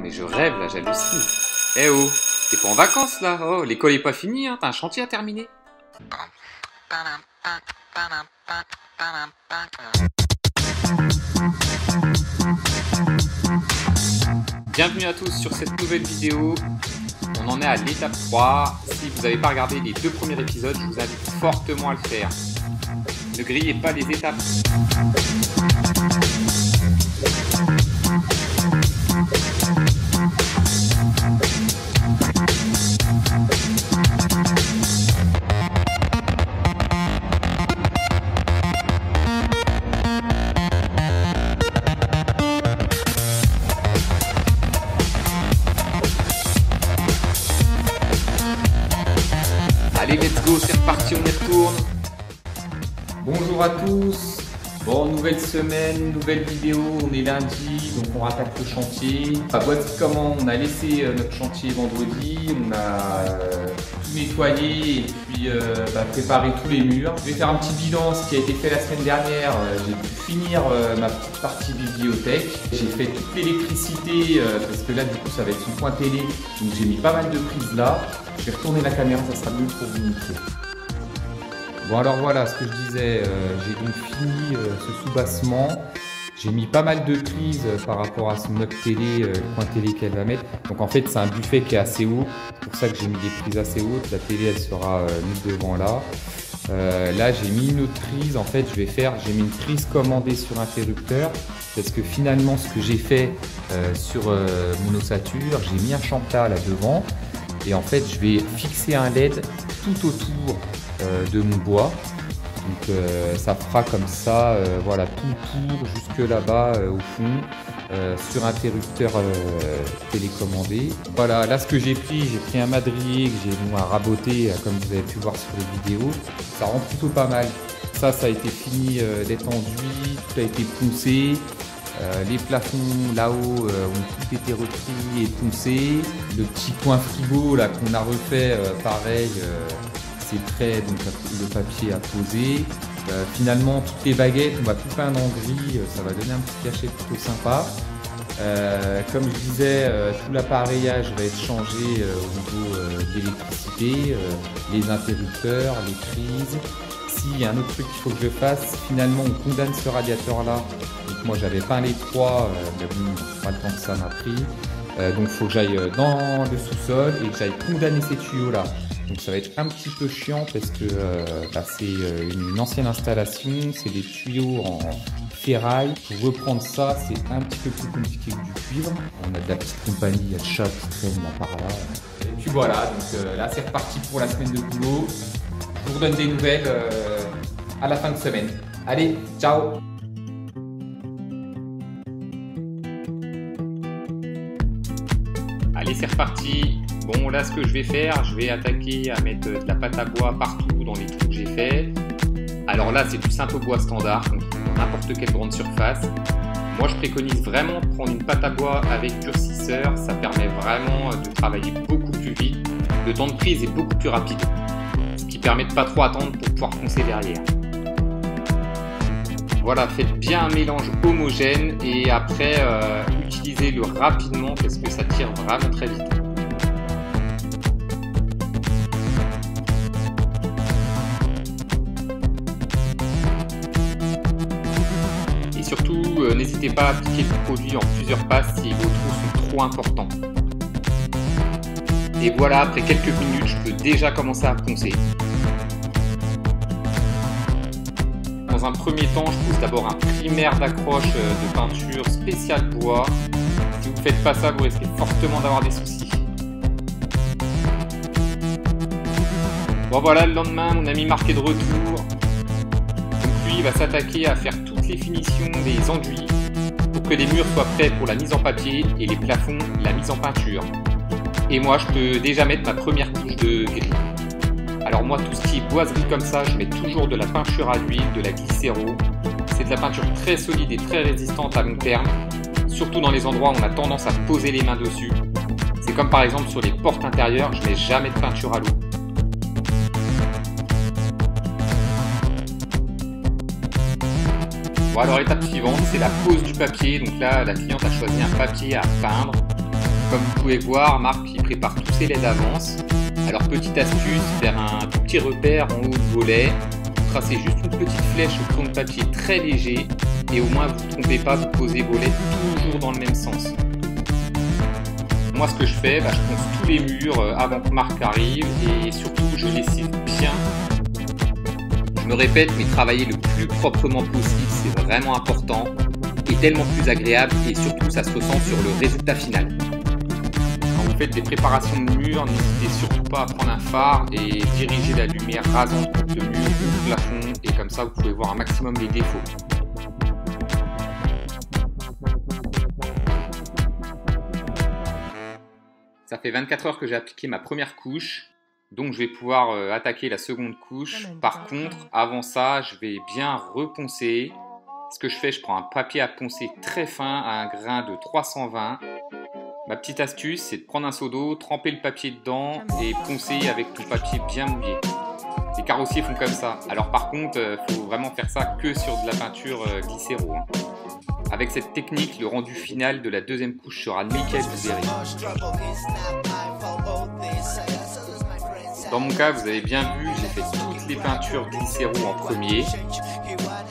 mais je rêve là, j'hallucine. Eh oh, t'es pas en vacances là? Oh, l'école est pas finie, hein, t'as un chantier à terminer. Bienvenue à tous sur cette nouvelle vidéo. On en est à l'étape 3. Si vous n'avez pas regardé les 2 premiers épisodes, je vous invite fortement à le faire. Ne grillez pas les étapes. Allez, let's go, c'est reparti, on y retourne. Bonjour à tous. Bon, nouvelle semaine, nouvelle vidéo, on est lundi, donc on rattaque le chantier. Voici comment on a laissé notre chantier vendredi, on a tout nettoyé et puis préparé tous les murs. Je vais faire un petit bilan, ce qui a été fait la semaine dernière. J'ai pu finir ma petite partie bibliothèque. J'ai fait toute l'électricité, parce que là du coup ça va être une point télé, donc j'ai mis pas mal de prises là. Je vais retourner la caméra, ça sera mieux pour vous montrer. Bon alors voilà ce que je disais, j'ai donc fini ce soubassement. J'ai mis pas mal de prises par rapport à son autre télé, le point télé qu'elle va mettre. Donc en fait c'est un buffet qui est assez haut, c'est pour ça que j'ai mis des prises assez hautes. La télé elle sera mise devant là. Là j'ai mis une autre prise, en fait j'ai mis une prise commandée sur interrupteur. Parce que finalement ce que j'ai fait sur mon ossature, j'ai mis un chantal là devant. Et en fait je vais fixer un LED tout autour de mon bois, donc ça fera comme ça, voilà, tout le tour jusque là-bas au fond, sur interrupteur télécommandé. Voilà, là ce que j'ai pris un madrier que j'ai raboté comme vous avez pu voir sur les vidéos. Ça rend plutôt pas mal. Ça a été fini d'être enduit, tout a été poncé. Les plafonds là-haut ont tout été repris et poncés. Le petit coin frigo là qu'on a refait, pareil. C'est prêt, donc le papier à poser. Finalement, toutes les baguettes, on va tout peindre en gris, ça va donner un petit cachet plutôt sympa. Comme je disais, tout l'appareillage va être changé au niveau de l'électricité, les interrupteurs, les prises. S'il y a un autre truc qu'il faut que je fasse, finalement on condamne ce radiateur là. Donc moi j'avais peint les 3, mais bon, pas le temps que ça m'a pris. Donc il faut que j'aille dans le sous-sol et que j'aille condamner ces tuyaux là. Donc ça va être un petit peu chiant parce que c'est une ancienne installation, c'est des tuyaux en ferraille. Pour reprendre ça, c'est un petit peu plus compliqué que du cuivre. On a de la petite compagnie, il y a le chat qui traîne là par là. Et puis voilà, donc là c'est reparti pour la semaine de boulot. Je vous redonne des nouvelles à la fin de semaine. Allez, ciao! Allez, c'est reparti. Bon, là, ce que je vais faire, je vais attaquer à mettre de la pâte à bois partout dans les trous que j'ai fait. Alors là, c'est du simple bois standard, donc n'importe quelle grande surface. Moi, je préconise vraiment de prendre une pâte à bois avec durcisseur. Ça permet vraiment de travailler beaucoup plus vite. Le temps de prise est beaucoup plus rapide, ce qui permet de pas trop attendre pour pouvoir poncer derrière. Voilà, faites bien un mélange homogène et après, utilisez-le rapidement parce que ça tire vraiment très vite. Et surtout, n'hésitez pas à appliquer le produit en plusieurs passes si vos trous sont trop importants. Et voilà, après quelques minutes, je peux déjà commencer à poncer. Dans un premier temps, je pose d'abord un primaire d'accroche de peinture spéciale bois. Si vous ne faites pas ça, vous risquez fortement d'avoir des soucis. Bon voilà, le lendemain, mon ami marqué de retour. Donc lui, il va s'attaquer à faire toutes les finitions des enduits pour que les murs soient prêts pour la mise en papier et les plafonds, la mise en peinture. Et moi, je peux déjà mettre ma première couche de gris. Alors moi, tout ce qui est boiserie comme ça, je mets toujours de la peinture à l'huile, de la glycéro. C'est de la peinture très solide et très résistante à long terme, surtout dans les endroits où on a tendance à poser les mains dessus. C'est comme par exemple sur les portes intérieures, je mets jamais de peinture à l'eau. Bon alors étape suivante, c'est la pose du papier. Donc là, la cliente a choisi un papier à peindre. Comme vous pouvez voir, Marc il prépare tous ses laits d'avance. Alors petite astuce, faire un tout petit repère en haut de vos laits. Vous tracez juste une petite flèche au crayon de papier très léger et au moins vous ne vous trompez pas, vous posez vos laits toujours dans le même sens. Moi ce que je fais, je ponce tous les murs avant que Marc arrive et surtout je lessive bien. Je me répète, mais travailler le plus proprement possible, c'est vraiment important et tellement plus agréable et surtout ça se ressent sur le résultat final. Quand vous faites des préparations de murs, n'hésitez surtout pas à prendre un phare et diriger la lumière rasante contre le mur ou le plafond et comme ça vous pouvez voir un maximum les défauts. Ça fait 24 heures que j'ai appliqué ma première couche, donc je vais pouvoir attaquer la seconde couche. Par contre, avant ça, je vais bien reponcer. Ce que je fais, je prends un papier à poncer très fin à un grain de 320. Ma petite astuce, c'est de prendre un seau d'eau, tremper le papier dedans et poncer avec tout le papier bien mouillé. Les carrossiers font comme ça. Alors par contre, il faut vraiment faire ça que sur de la peinture glycéro. Avec cette technique, le rendu final de la deuxième couche sera nickel, vous verrez. Dans mon cas, vous avez bien vu, j'ai fait toutes les peintures glycéro en premier,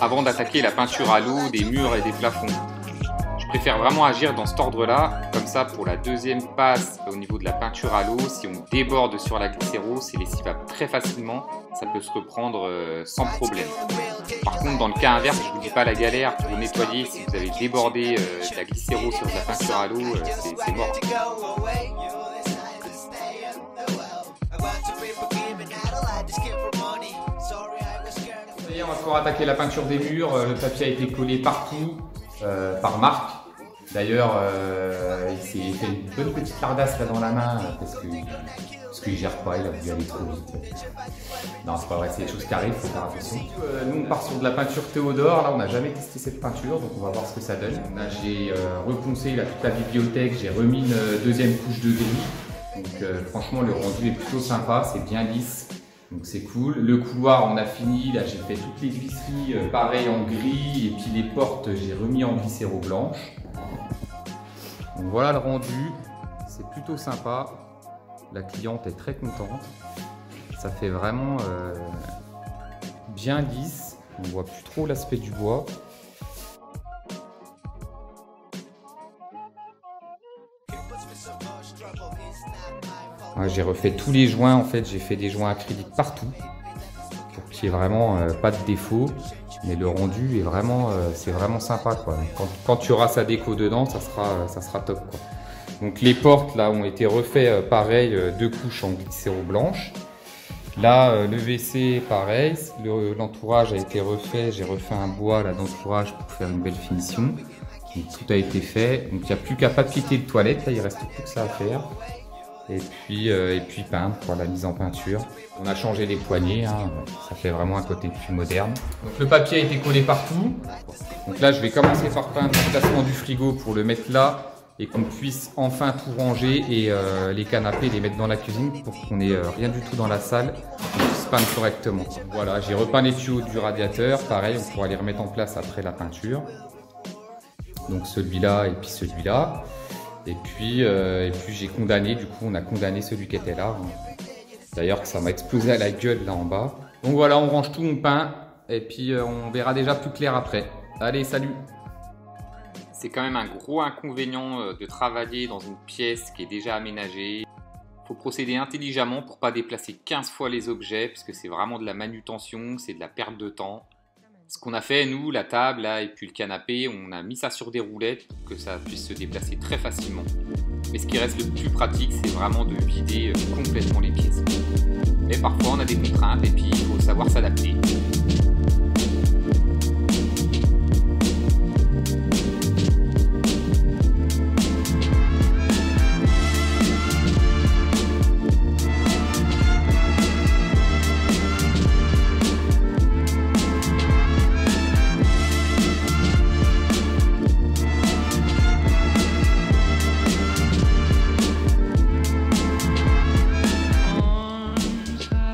avant d'attaquer la peinture à l'eau des murs et des plafonds. Je préfère vraiment agir dans cet ordre-là, comme ça pour la deuxième passe au niveau de la peinture à l'eau, si on déborde sur la glycéro, c'est lessivable très facilement, ça peut se reprendre sans problème. Par contre, dans le cas inverse, je ne vous dis pas la galère pour nettoyer, si vous avez débordé la glycéro sur de la peinture à l'eau, c'est mort. On va pouvoir attaquer la peinture des murs, le papier a été collé partout par Marc. D'ailleurs, il s'est fait une bonne petite lardasse là dans la main parce qu'il gère pas, il a voulu aller trop vite. Non, c'est pas vrai, c'est des choses qui arrivent, il faut faire attention. Nous, on part sur de la peinture Théodore. Là, on n'a jamais testé cette peinture, donc on va voir ce que ça donne. Là, j'ai reponcé toute la bibliothèque, j'ai remis une deuxième couche de gris. Donc, franchement, le rendu est plutôt sympa, c'est bien lisse. Donc c'est cool. Le couloir, on a fini. Là, j'ai fait toutes les visseries pareil en gris. Et puis les portes, j'ai remis en glycéro blanche. Donc voilà le rendu. C'est plutôt sympa. La cliente est très contente. Ça fait vraiment bien lisse. On voit plus trop l'aspect du bois. J'ai refait tous les joints, en fait, j'ai fait des joints acryliques partout pour qu'il n'y ait vraiment pas de défaut. Mais le rendu est vraiment, c'est vraiment sympa, quoi. Quand tu auras sa déco dedans, ça sera top, quoi. Donc les portes là ont été refaits pareil, 2 couches en glycéro blanche. Là, le WC pareil, l'entourage a été refait. J'ai refait un bois là d'entourage pour faire une belle finition. Donc, tout a été fait. Donc il n'y a plus qu'à papier de toilette. Là, il reste plus que ça à faire. Et puis peindre pour la mise en peinture. On a changé les poignées, hein, ça fait vraiment un côté plus moderne. Donc le papier a été collé partout. Donc là je vais commencer par peindre l'emplacement du frigo pour le mettre là et qu'on puisse enfin tout ranger et les canapés les mettre dans la cuisine pour qu'on n'ait rien du tout dans la salle, qu'on puisse peindre correctement. Voilà, j'ai repeint les tuyaux du radiateur, pareil on pourra les remettre en place après la peinture. Donc celui-là et puis celui-là. Et puis j'ai condamné, du coup on a condamné celui qui était là. D'ailleurs ça m'a explosé à la gueule là en bas. Donc voilà, on range tout, on peint et puis on verra déjà plus clair après. Allez, salut! C'est quand même un gros inconvénient de travailler dans une pièce qui est déjà aménagée. Il faut procéder intelligemment pour ne pas déplacer 15 fois les objets, parce que c'est vraiment de la manutention, c'est de la perte de temps. Ce qu'on a fait, nous, la table là, et puis le canapé, on a mis ça sur des roulettes pour que ça puisse se déplacer très facilement. Mais ce qui reste le plus pratique, c'est vraiment de vider complètement les pièces. Mais parfois, on a des contraintes et puis il faut savoir s'adapter.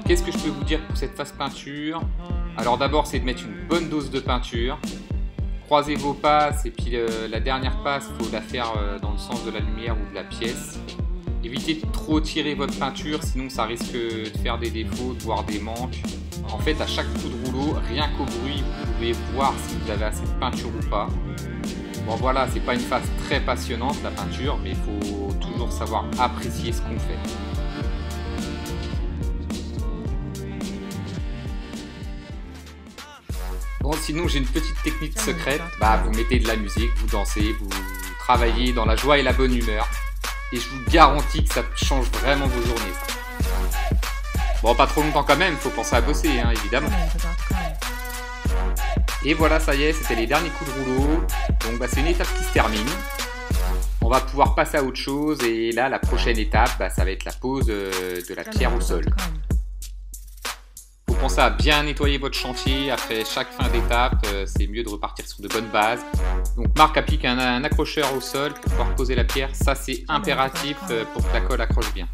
Qu'est-ce que je peux vous dire pour cette phase peinture? Alors d'abord c'est de mettre une bonne dose de peinture. croisez vos passes et puis la dernière passe, il faut la faire dans le sens de la lumière ou de la pièce. Évitez de trop tirer votre peinture, sinon ça risque de faire des défauts, voire des manques. En fait, à chaque coup de rouleau, rien qu'au bruit, vous pouvez voir si vous avez assez de peinture ou pas. Bon voilà, c'est pas une phase très passionnante la peinture, mais il faut toujours savoir apprécier ce qu'on fait. Bon, sinon j'ai une petite technique secrète, vous mettez de la musique, vous dansez, vous travaillez dans la joie et la bonne humeur. Et je vous garantis que ça change vraiment vos journées. Ça. Bon, pas trop longtemps quand même, il faut penser à bosser, hein, évidemment. Et voilà, ça y est, c'était les derniers coups de rouleau. Donc c'est une étape qui se termine. On va pouvoir passer à autre chose. Et là, la prochaine étape, ça va être la pose de la pierre au sol. Faut penser à bien nettoyer votre chantier après chaque fin d'étape. C'est mieux de repartir sur de bonnes bases. Donc Marc applique un accrocheur au sol pour pouvoir poser la pierre. Ça, c'est impératif pour que la colle accroche bien.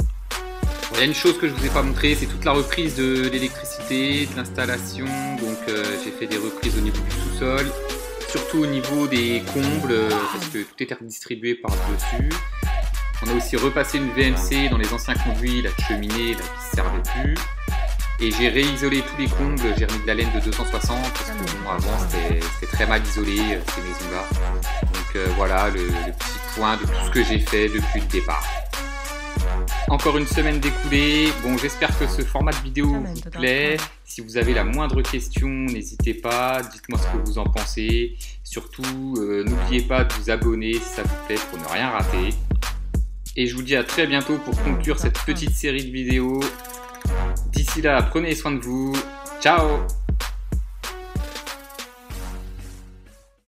Bon, il y a une chose que je ne vous ai pas montré, c'est toute la reprise de l'électricité, de l'installation. Donc j'ai fait des reprises au niveau du sous-sol, surtout au niveau des combles, parce que tout est redistribué par-dessus. On a aussi repassé une VMC dans les anciens conduits, la cheminée là, qui ne servait plus. Et j'ai réisolé tous les combles, j'ai remis de la laine de 260 parce que bon, avant c'était très mal isolé ces maisons-là. Donc voilà le petit point de tout ce que j'ai fait depuis le départ. Encore une semaine découlée. Bon, j'espère que ce format de vidéo vous plaît. Si vous avez la moindre question, n'hésitez pas, dites-moi ce que vous en pensez. Surtout, n'oubliez pas de vous abonner si ça vous plaît pour ne rien rater. Et je vous dis à très bientôt pour conclure cette petite série de vidéos. D'ici là, prenez soin de vous. Ciao!